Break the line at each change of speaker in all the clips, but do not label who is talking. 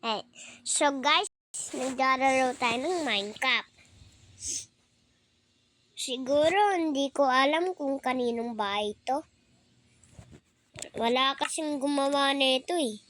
Hey. So guys, naglalaro tayo ng Minecraft. Siguro hindi ko alam kung kaninong bahay ito. Wala kasing gumawa nito eh.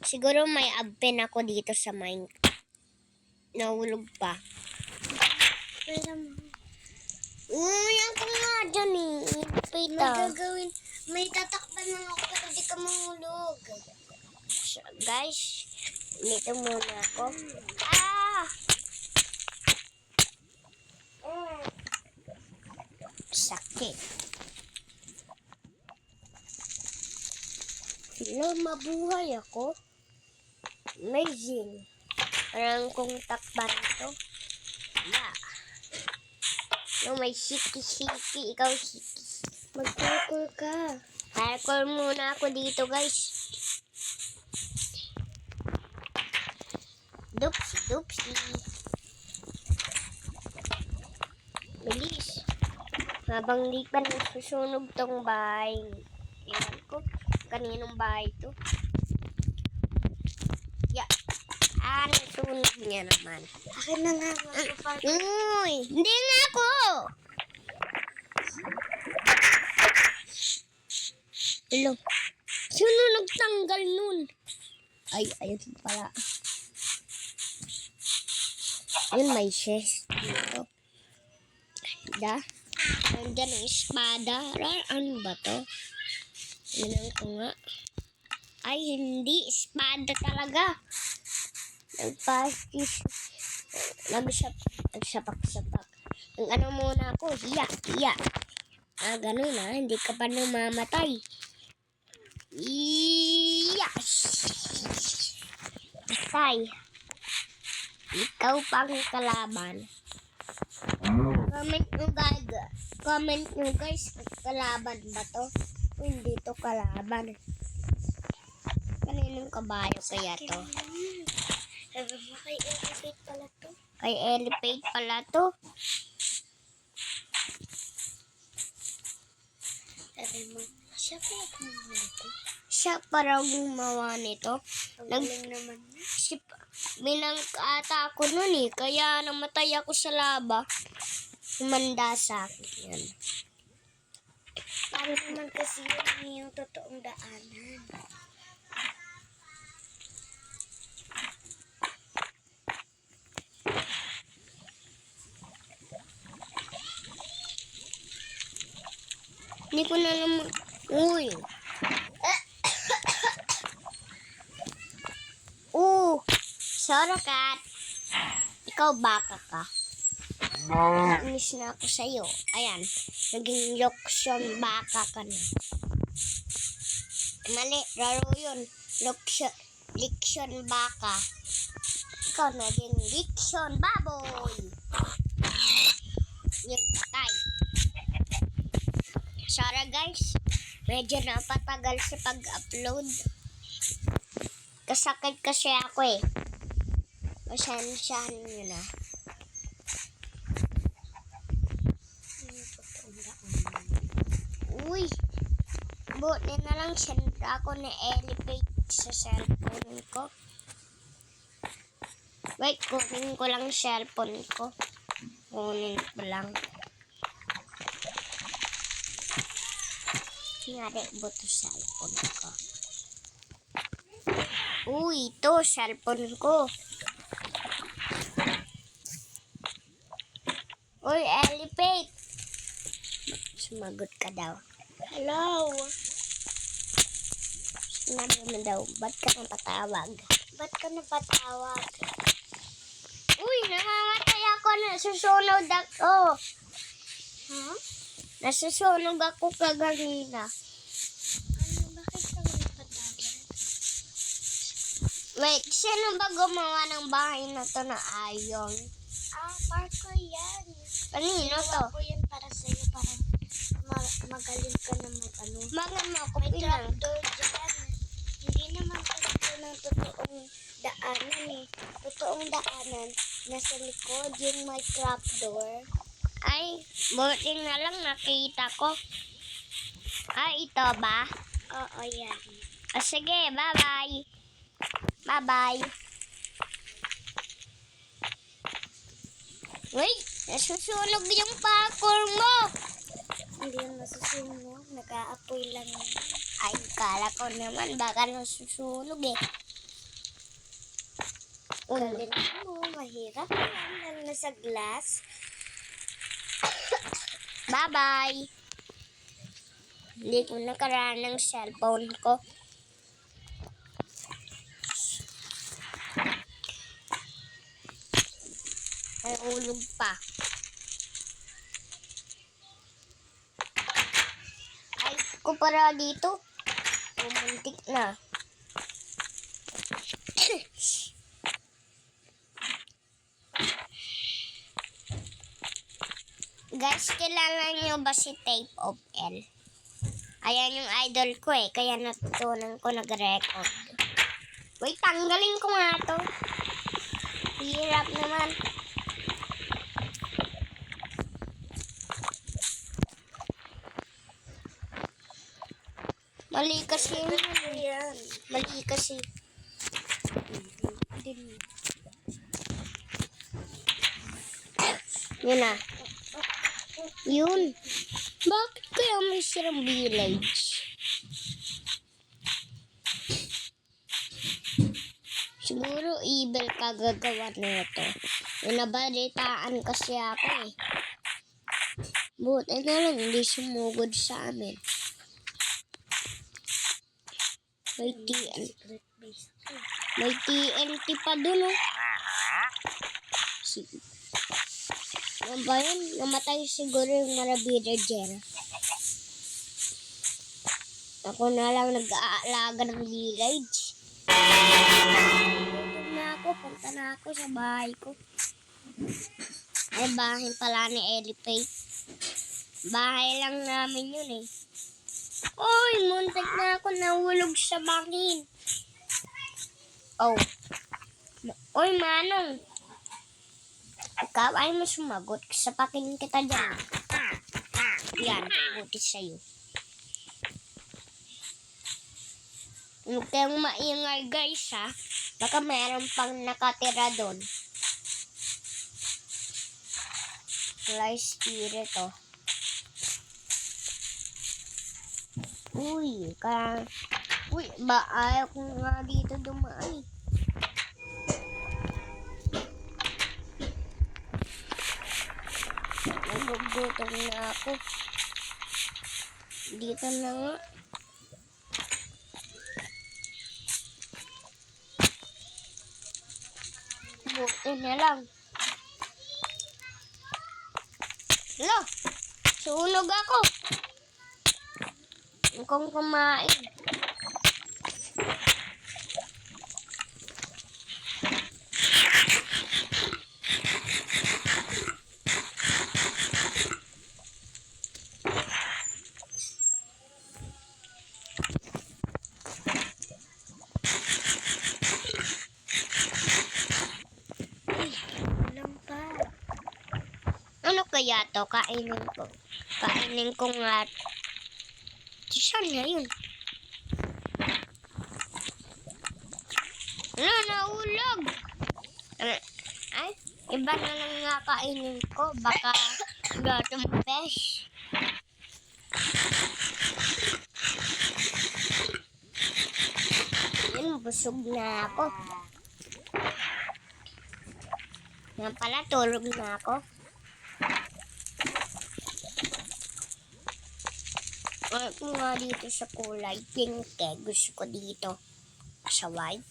Siguro may admin ako dito sa Minecraft. Nahulog pa. Yan ko nga dyan eh.
Magagawin. May tatakpan lang ako pero di ka mahulog.
So, guys, dito muna ako. Sakit. Hello, mabuhay ako. Amazing. Parang kung takpan ito. Yeah. No, may shiki-shiki. Ikaw shiki.
Mag-parkour ka.
Parkour muna ako dito, guys. Dupsi. Bilis. Habang di pa nasusunog tong bahay. Ewan ko, kaninong bahay to. Yeah. Nasunog niya naman.
Akin na nga. Mag-parkour.
Uy, hindi nga ako. Hello. Sino nagtanggal nun? Ay, ayun pala. Ayun, may chest dito. Nandyan ang espada. Ano ba to? Tignan ko nga. Ay, hindi. Espada talaga. Nagsapak-sapak. Ang ano muna ako. Hiya. Ganun na. Hindi ka pa namamatay. Yes! Patay. Ikaw pang kalaban. Comment nyo guys, kalaban ba to? O hindi to kalaban. Kaninong kabayo kaya to?
Sabi mo kay Elevate pala to.
Kay Elevate pala to?
Sabi mo, siya pala gumawa nito.
Siya parang gumawa nito.
Ang galing naman niya.
Binangkata ako nun eh. Kaya namatay ako sa laba. Humanda sa akin yan.
Para naman kasi yun yung totoong daanan.
Hindi ko na naman... Uy! Sorry, cat. Ikaw baka ka. Nainis na ako sa'yo. Ayan. Naging loksyon baka ka na. Mali. Laro yun. Liksyon baka. Ikaw naging liksyon baboy. Yun, patay. Sorry guys. Medyo napatagal sa pag-upload. Kasakit kasi ako eh. Pasensyahan nyo na. Uy! Buti na lang siyempre ako na-elevate sa cellphone ko. Wait, kunin ko lang cellphone ko. Kunin ko lang. Ngari buto cellphone ko. Uy, ito cellphone ko. Uy, Elevate! Sumagot ka daw.
Hello!
Sinabi mo daw, ba't ka napatawag?
Ba't ka napatawag?
Uy, namamatay ako. Nasusunog ako.
Huh?
Nasusunog ako kaganina.
Ano? Bakit ka napatawag?
Wait, sino ba gumawa ng bahay na to na ayon?
Parkour yan.
Kanino to?
Ginawa ko yan para sa'yo, para magaling ka na mag-ano.
Magano ako
May
pinang.
trapdoor dyan. Hindi naman kasi ng totoong daanan eh. Totoong daanan, nasa likod yung may trapdoor.
Ay, buti na lang nakita ko. Ay, ito ba?
Oo, yan.
Sige, bye-bye. Bye. Bye-bye. Uy, nasusunog yung popcorn mo.
Hindi yan masusunog. Nag-aapoy lang yan.
Ay, kala ko naman baka nasusunog eh.
Galing mo. Mahirap yan. Lalo na sa glass.
Bye-bye. Hindi ko nakaraan ng cellphone ko. Ay, ulog pa. Ay, ko para dito. Pumuntik na. Guys, kilala niyo ba si Tape of L? Ayan yung idol ko eh, kaya natutunan ko nag-record. Wait, tanggalin ko nga to. Hirap naman. Mali kasi.
Yan.
Mali kasi. Yun na. Yun. Bakit kaya may sirang village? Siguro evil kagagawa na ito. Nabalitaan kasi ako eh. Buti na lang hindi sumugod sa amin. May
Secret base.
May TNT pa dun oh. Ano ba yun? Namatay siguro yung mga villager. Ako na lang nag-aalaga ng village. Gutom na ako. Punta na ako sa bahay ko. Ay, bahay pala ni Elipate. Bahay lang namin yun eh. Oy, muntik na ako nahulog sa bangin. Oh. Oy, Manong. Ikaw ay mo sumagot. Sapakin kita dyan. Yan, buti sa'yo. Huwag kayong maingay guys ha. Baka mayroon pang nakatira doon. Fly spirit oh. Uy, ayaw ko nga dito dumaan. Nagugutom na ako. Dito na nga. Buti na lang. Lo, sunog ako. Kung kumain.
Walang pa.
Ano kaya to? Kainin ko. Kainin ko nga. Saan na yun? Ano, nahulog. Ay, iba na lang nga kainin ko. Baka gatong fish. Yun, busog na ako. Nga pala, tulog na ako. Ako nga dito sa kulay pink eh. Gusto ko dito sa white.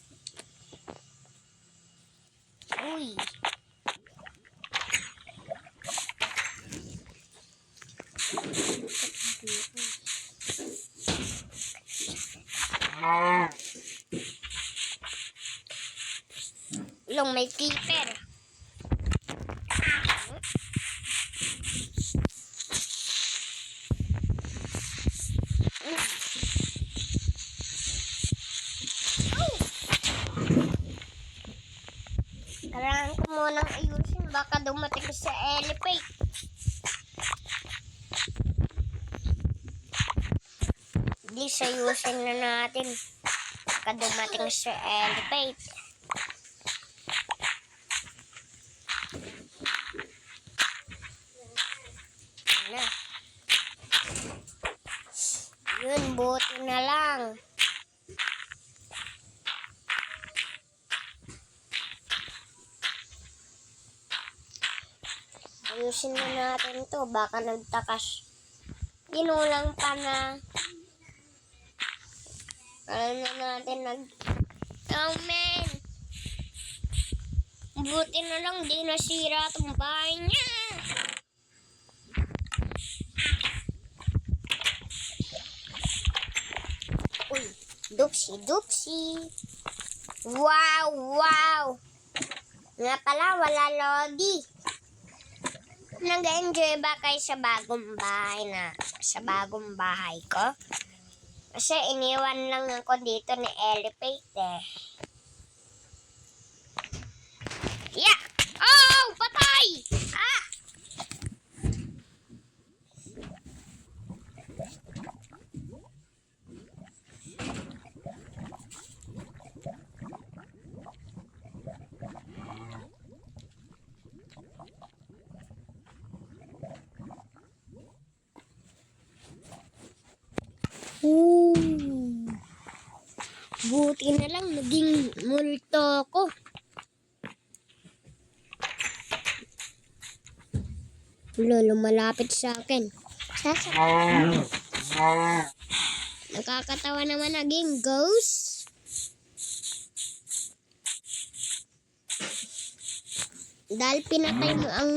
Uy. Long may keeper. Kailangan ko munang ayusin. Baka dumating sa Elipate. Please ayusin na natin. Baka dumating sa Elipate. Na. Yun, buti na lang. Ayusin na natin to. Baka nagtakas. Ginulang pa na. Alam na natin Oh, man. Buti na lang di nasira itong bahay niya. Uy, dupsi. Wow, wow. Nga pala, wala lodi. Nag-enjoy ba kayo sa bagong bahay ko? Kasi iniwan lang ako dito ni Elipate eh. Yeah! Oh! Patay! Ah! Buti na lang naging multo ko. Lumalapit sa akin. Nakakatawa naman naging ghost. Dahil pinatay mo ang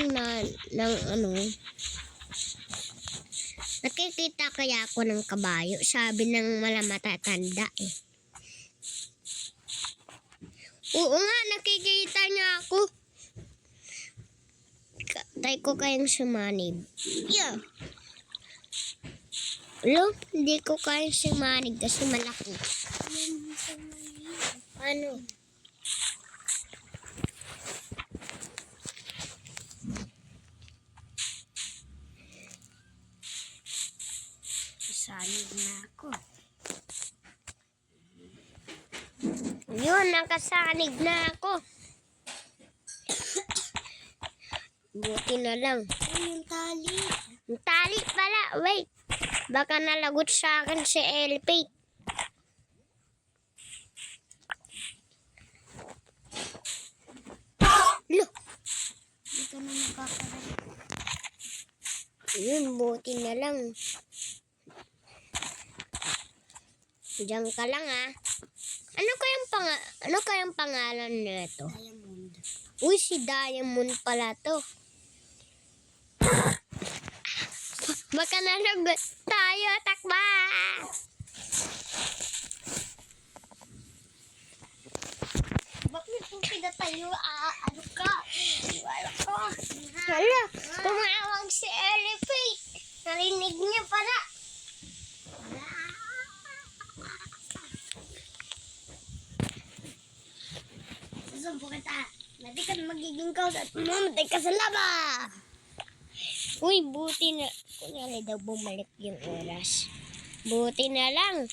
nakikita kaya ako ng kabayo. Sabi ng malamatatanda eh. Oo nga, nakikita niya ako. Tay ko kayang sumanib. Yeah. Hello? Hindi ko kayang sumanib kasi malaki. Ano? Susanib na ako. Yun, nakasanib na ako. Buti na lang.
Yung tali.
Yung tali pala. Wait. Baka nalagot sa akin si Elipate. Lo!
Hindi ka na makakaroon.
Yun, buti na lang. Diyan ka lang ah. Ano kayang pangalan nito?
Diamond.
Uy, si Diamond pala to. Baka nalagot tayo, takba!
Bakit kung pinatayo, ano ka? Wala ka.
Hala, tumawag si Elipate. Narinig niya pala.
Susumpo kita. Hindi ka magiging kaos at mamatay ka sa laba.
Uy, buti na. Kunyari daw bumalik yung oras. Buti na lang.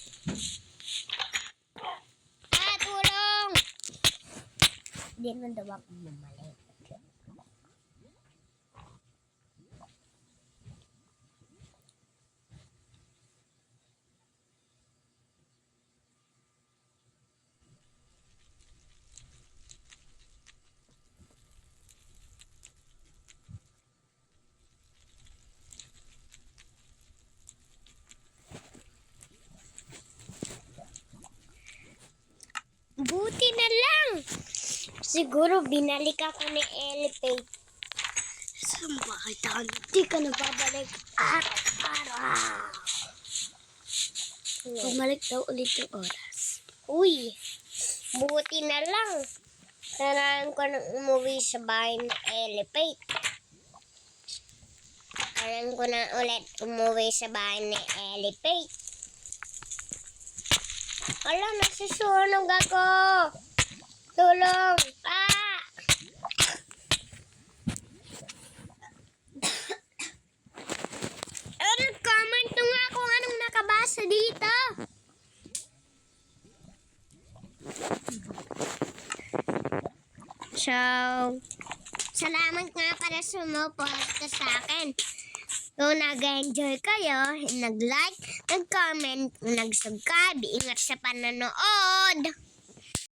Tulong! Hindi naman daw ako bumalik. Buti na lang. Siguro binalik ako ni Elipate.
Saan ba kita? Hindi ka na babalik. Araw-araw. Bumalik daw ulit yung oras.
Uy, buti na lang. Kailangan ko nang umuwi sa bahay ni Elipate. Kailangan ko na ulit umuwi sa bahay ni Elipate. Ala, nasusunog ako. Tulong! Comment nga kung anong nakabasa dito. So, salamat nga para sumuporta sa akin. Kung nag-enjoy kayo, nag-like, nag-comment, nag-subscribe, ingat sa panonood!